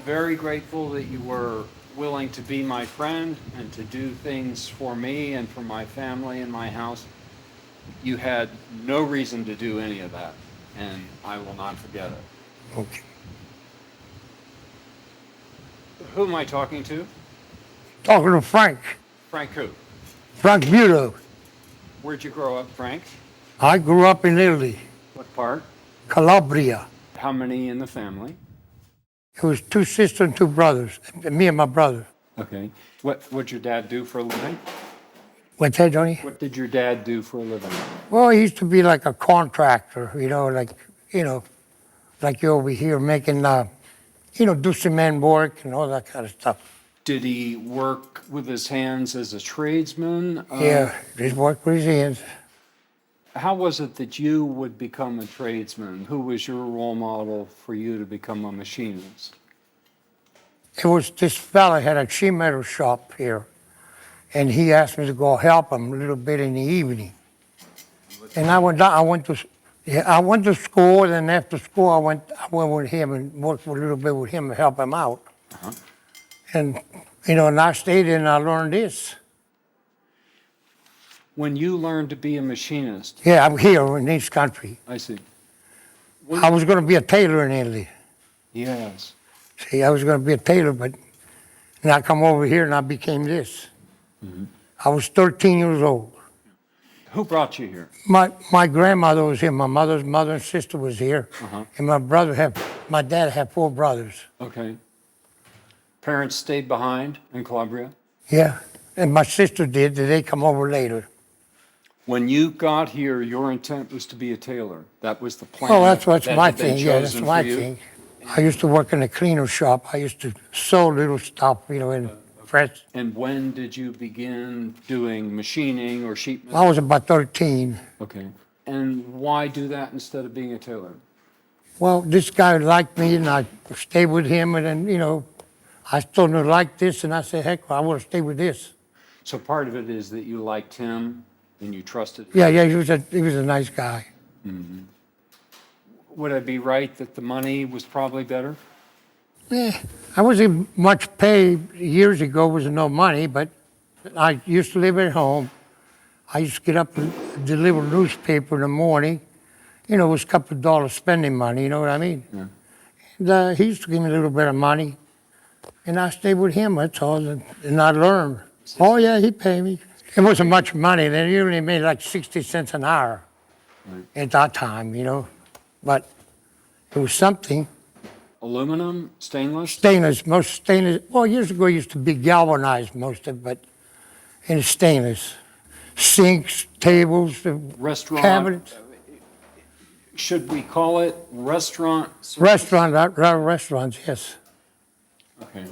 very grateful that you were willing to be my friend and to do things for me and for my family and my house. You had no reason to do any of that, and I will not forget it. Okay. Who am I talking to? Talking to Frank. Frank who? Frank Muto. Where'd you grow up, Frank? I grew up in Italy, What part? Calabria. How many in the family? It was 2 sisters and 2 brothers, me and my brother. Okay. What'd your dad do for a living? What's that, Johnny? What did your dad do for a living? Well, he used to be like a contractor, like you're over here making, do cement work and all that kind of stuff. Did he work with his hands as a tradesman? Yeah, just work with his hands. How was it that you would become a tradesman? Who was your role model for you to become a machinist? It was this fella had a sheet metal shop here, and he asked me to go help him a little bit in the evening. And I went to school, and then after school I went with him and worked a little bit with him to help him out. Uh-huh. And and I stayed and I learned this. When you learned to be a machinist, Yeah, I'm here in this country. I see. I was going to be a tailor in Italy. Yes. See, I was going to be a tailor, but then I come over here and I became this. Mm-hmm. I was 13 years old. Who brought you here? My grandmother was here. My mother's mother and sister was here. Uh-huh. And my dad had 4 brothers. Okay. Parents stayed behind in Calabria? Yeah, and my sister did. They come over later. When you got here, your intent was to be a tailor. That was the plan. Oh, that's what's that my had been thing. Yeah, that's chosen my for you? thing. I used to work in a cleaner shop. I used to sew little stuff, in press. And when did you begin doing machining or sheet metal? I was about 13. Okay. And why do that instead of being a tailor? Well, this guy liked me, and I stayed with him, and then, I still didn't like this, and I said, heck, I want to stay with this. So part of it is that you liked him and you trusted him? Yeah, he was a nice guy. Mm-hmm. Would I be right that the money was probably better? Yeah, I wasn't much paid years ago, was no money, but I used to live at home. I used to get up and deliver newspaper in the morning. It was a couple of dollars spending money, you know what I mean? Yeah. And, he used to give me a little bit of money, and I stayed with him, that's all, and I learned. Oh, yeah, he paid me. It wasn't much money then. He only made like 60 cents an hour at that time, but it was something. Aluminum, stainless? Stainless, most stainless. Well, years ago it used to be galvanized, most of it, but it's stainless. Sinks, tables, Restaurant. cabinets. Should we call it restaurant? Restaurants, yes. Okay.